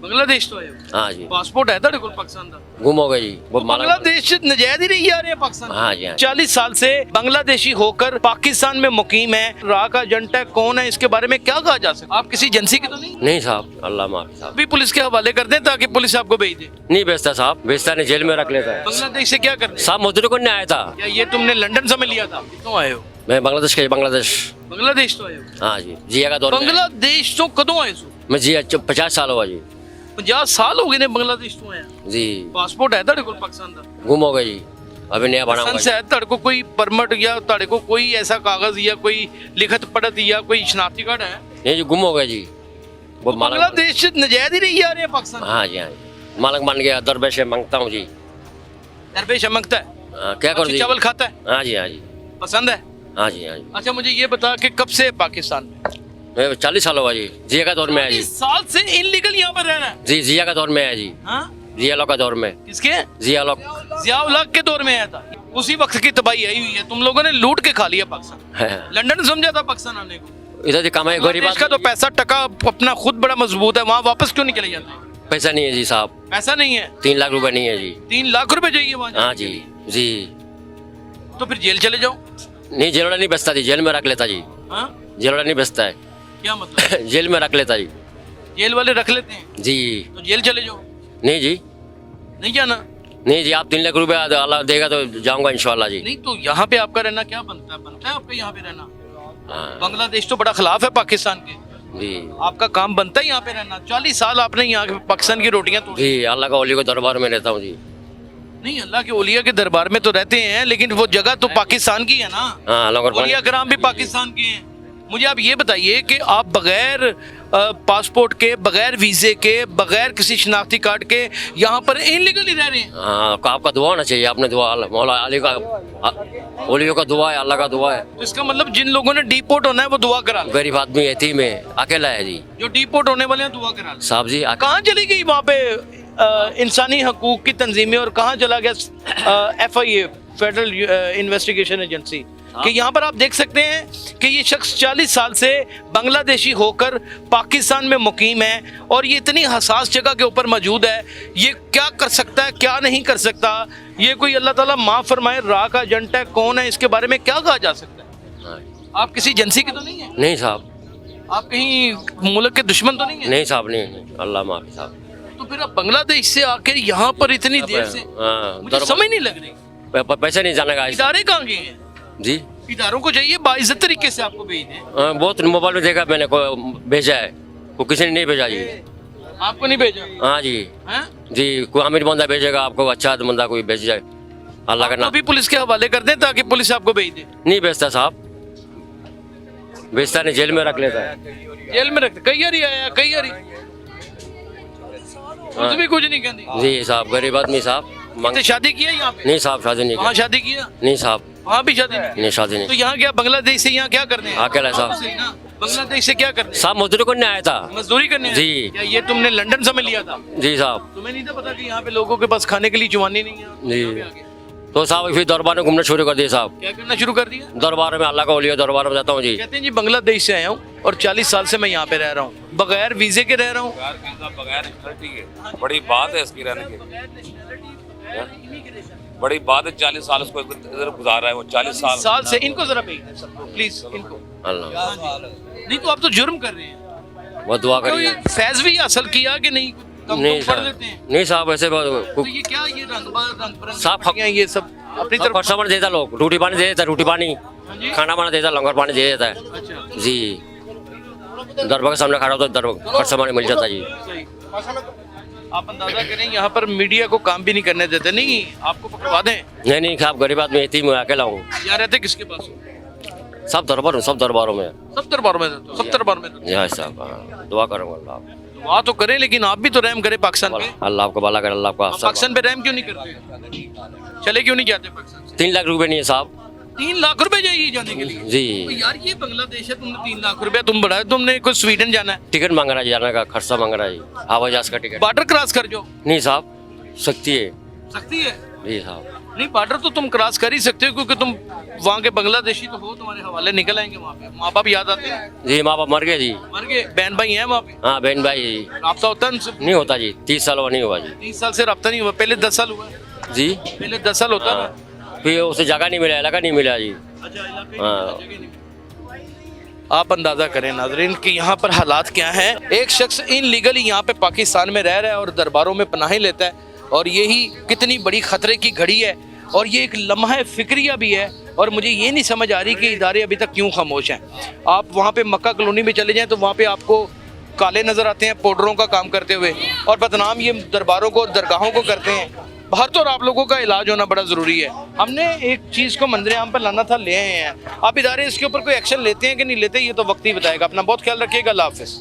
बांग्लादेश तो आए हो? हाँ जी पासपोर्ट है तेरे को पाकिस्तान का? गुम हो गए जी वो बांग्लादेश नजायज ही नहीं जा रहे हैं पाकिस्तान? हाँ जी हाँ जी। 40 साल से बांग्लादेशी होकर पाकिस्तान में मुकीम है, राह का एजेंट है, कौन है, इसके बारे में क्या कहा जा सकता है? आप किसी एजेंसी के तो नहीं? नहीं साहब अल्लाह माफ साहब अभी पुलिस के हवाले कर दें ताकि पुलिस आपको भेज दे। नहीं बेचता साहब बेचता नहीं जेल में रख लेता है बांग्लादेश से क्या करते साहब मजदूर को नहीं आया था क्या ये तुमने लंदन से में लिया था? क्यों आए हो? मैं बांग्लादेश के बांग्लादेश बांग्लादेश तो आए हो? हाँ जी जिया का दौर में बांग्लादेश तो कदों आए सो? मैं जिया 50 साल हुआ जी 50 साल हो गए ने बांग्लादेश तो आया। जी पासपोर्ट है तेरे को पाकिस्तान का? गुम हो गए जी अभी नया बना हुआ लाइसेंस है तेरे को? कोई परमिट या तेरे को कोई ऐसा कागज या कोई लिखत पढ़त या कोई शनाख्ती कार्ड है? नहीं जी गुम हो गए जी वो मालक बांग्लादेश से नजायज ही नहीं जा रहे हैं पाकिस्तान? हाँ जी हाँ जी मालक बन गया दरवेश से मांगता हूँ जी दरवेश चमकता है? क्या कर अच्छी दी चावल खाता है? हाँ जी हाँ जी पसंद है? हाँ जी हाँ जी अच्छा मुझे ये बता कि कब से पाकिस्तान में? मैं 40 साल हुआ जी जिया का दौर में है जी 40 साल से इनलीगल यहाँ पर रह रहा है? जी जिया का दौर में है जी हाँ? जिया लोग का दौर में किसके? जिया लोग जिया-उल-हक के दौर में आया था। उसी वक्त की तबाही आई हुई है, तुम लोगों ने लूट के खा लिया पाकिस्तान। है लंदन समझा था पाकिस्तान आने को? इधर से कमाए गरीब देश का तो पैसा टका अपना खुद बड़ा मजबूत है, वहाँ वापस क्यों नहीं चले जाते? पैसा नहीं है जी साहब पैसा नहीं है? 3 लाख रुपए नहीं है जी 3 लाख रुपए चाहिए वहाँ हाँ जाने जी के लिए। जी तो फिर जेल चले जाओ। नहीं जेल वाला नहीं बचता जी जेल में रख लेता जी हाँ? जेल वाला नहीं बचता है क्या मतलब? जेल में रख लेता जी जेल वाले रख लेते हैं जी तो जेल चले जाओ। नहीं जी नहीं जाना? नहीं जी आप 3 लाख रुपए अल्लाह देगा तो जाऊंगा इंशाल्लाह जी नहीं तो यहाँ पे आपका रहना क्या बनता है? बनता है आपका यहाँ पे रहना? हाँ बांग्लादेश तो बड़ा खिलाफ है पाकिस्तान के, जी आपका काम बनता है यहाँ पे रहना। 40 साल आपने यहाँ के पाकिस्तान की रोटियां तोड़ी। जी अल्लाह का ओली को दरबार में रहता हूँ जी नहीं अल्लाह के ओलिया के दरबार में तो रहते हैं, लेकिन वो जगह तो पाकिस्तान की है ना। हाँ लंगर ओलिया कराम भी पाकिस्तान के हैं। मुझे आप ये बताइए कि आप बगैर पासपोर्ट के, बगैर वीजे के, बगैर किसी शनाख्ती कार्ड के यहाँ पर इनलीगली रह रहे हैं। हाँ आपका दुआ होना चाहिए आपने दुआ मौला अली का ओलियों का दुआ है अल्लाह का दुआ है तो इसका मतलब जिन लोगों ने डिपोर्ट होना है वो दुआ करा लें। गरीब आदमी यतीम है अकेला है जी जो डिपोर्ट होने वाले हैं दुआ करा लें। साहब जी कहाँ चली गई वहाँ पे इंसानी हकूक की तंजीमें, और कहाँ चला गया FIA, फेडरल इन्वेस्टिगेशन एजेंसी? कि यहाँ पर आप देख सकते हैं कि ये शख्स 40 साल से बांग्लादेशी होकर पाकिस्तान में मुकीम है और ये इतनी हसास जगह के ऊपर मौजूद है। ये क्या कर सकता है, क्या नहीं कर सकता, ये कोई अल्लाह ताला माफ़ फरमाए राह का एजेंट है, कौन है, इसके बारे में क्या कहा जा सकता है? हाँ। आप किसी एजेंसी के तो नहीं है? नहीं साहब आप कहीं मुल्क के दुश्मन तो नहीं है? नहीं साहब नहीं अल्लाह माफी साहब तो फिर आप बांग्लादेश से आकर यहाँ पर इतनी देर से, हाँ, मुझे समझ नहीं लग रही। पैसे नहीं जाने का इदारे कहाँ गए हैं? जी इदारों को चाहिए बाइज्जत तरीके से आपको भेज दें। बहुत मोबाइल में देखा मैंने को भेजा है को किसी ने नहीं भेजा जी आपको नहीं भेजा? हाँ जी हैं? जी कोई अमीर बंदा भेजेगा आपको अच्छा बंदा कोई भेज जाए अल्लाह का तो नाम अभी पुलिस के हवाले कर दें ताकि पुलिस आपको भेज दे। नहीं बेचता साहब बेचता नहीं जेल में रख लेता है जेल में रखते कई बारी आया, कई बारी पुलिस भी कुछ नहीं कहती। जी साहब गरीब आदमी साहब तो शादी किया यहाँ पे? नहीं साहब शादी नहीं वहाँ की शादी किया? नहीं साहब वहाँ भी शादी नहीं? नहीं शादी तो नहीं यहाँ क्या बांग्लादेश से यहाँ क्या करने हैं? अकेला साहब सही ना? बांग्लादेश से क्या करने हैं? साहब मजदूर को नहीं आया था मजदूरी करने हैं? जी। क्या ये तुमने लंदन से में लिया था? जी साहब तुम्हें नहीं था पता कि यहाँ पे लोगों के पास खाने के लिए जुबानी नहीं है? जी। यहाँ पे आके तो साहब फिर दरबार में घूमना शुरू कर दिया साहब क्या करना शुरू कर दिया? दरबार में अल्लाह का ओलिया दरबार में जाता हूँ जी कहते हैं जी बांग्लादेश से आया हूँ और 40 साल से मैं यहाँ पे रह रहा हूँ, बगैर वीजे के रह रहा हूँ। बगैर नेशनलिटी के बड़ी बात है इसकी रहने की बड़ी बात है 40 साल उसको इधर गुजारा है वो 40 साल से इनको जरा भेज दें सबको प्लीज इनको। अल्लाह नहीं तो आप तो जुर्म कर रहे हैं। बहुत दुआ तो करिए ये फैज भी हासिल किया कि नहीं? कम नहीं तो पढ़ साहब लेते हैं। नहीं साहब ऐसे तो ये क्या ये रंग साहब, बिरंगी ये सब अपनी तरफ खर्चा पानी देता लोग रोटी पानी दे देता रोटी पानी जी? खाना पाना देता लंगर पानी दे देता है अच्छा जी दरबार के सामने खड़ा होता है खर्चा पानी मिल जाता है जी सही। आप अंदाजा करें यहाँ पर मीडिया को काम भी नहीं करने देते। नहीं आपको पकड़वा दें? नहीं नहीं साहब गरीब आदमी यतीम है अकेला हूँ यहाँ रहते किसके पास? सब दरबार हूँ सब दरबारों में सब दरबार में रहते हो? सब दरबार में रहते हो? यहाँ साहब हाँ, दुआ करूँगा अल्लाह दुआ तो करें लेकिन आप भी तो रहम करें पाकिस्तान पे। अल्लाह आपको भला करे अल्लाह आप आपका पाकिस्तान पे रहम क्यों नहीं करते? चले क्यों नहीं जाते पाकिस्तान से? 3 लाख रुपए नहीं है साहब 3 लाख रुपए चाहिए जाने के लिए? तो जी यार ये बांग्लादेश है, तुमने 3 लाख रुपया तुम बढ़ाए, तुमने कोई स्वीडन जाना है, टिकट मांग रहा है जाने का खर्चा मांग रहा है हवाई जहाज का टिकट बॉर्डर क्रॉस कर जाओ। नहीं साहब सकती है सकती है? जी साहब नहीं बॉर्डर तो तुम क्रॉस कर ही सकते हो क्योंकि तुम वहाँ के बांग्लादेशी तो हो, तुम्हारे हवाले निकल आएंगे वहाँ पे। माँ बाप याद आते हैं? जी माँ बाप मर गए जी। मर गए? बहन भाई हैं वहाँ पे? हाँ बहन भाई जी। राब्ता होता है उनसे? नहीं होता जी, 30 साल हुआ नहीं हुआ जी। 30 साल से राब्ता नहीं हुआ? पहले 10 साल हुआ है? जी पहले 10 साल होता हाँ। था। फिर उसे जगह नहीं मिला, इलाका नहीं मिला जी। अच्छा, इलाके हाँ। जगह नहीं मिली। आप अंदाजा करें नाजरीन कि यहाँ पर हालात क्या हैं। एक शख्स इनलीगली यहाँ पे पाकिस्तान में रह रहा है और दरबारों में पनाहें लेता है, और यही कितनी बड़ी खतरे की घड़ी है, और ये एक लम्हा फिक्रिया भी है। और मुझे ये नहीं समझ आ रही कि इदारे अभी तक क्यों खामोश हैं। आप वहाँ पे मक्का कॉलोनी में चले जाएं तो वहाँ पे आपको काले नज़र आते हैं पाउडरों का काम करते हुए, और बदनाम ये दरबारों को और दरगाहों को करते हैं। बाहर तो आप लोगों का इलाज होना बड़ा ज़रूरी है। हमने एक चीज़ को मंजर आम पर लाना था, ले आए हैं। आप इदारे इसके ऊपर कोई एक्शन लेते हैं कि नहीं लेते, ये तो वक्त ही बताएगा। अपना बहुत ख्याल रखिएगा। अल्लाह हाफ़िज़।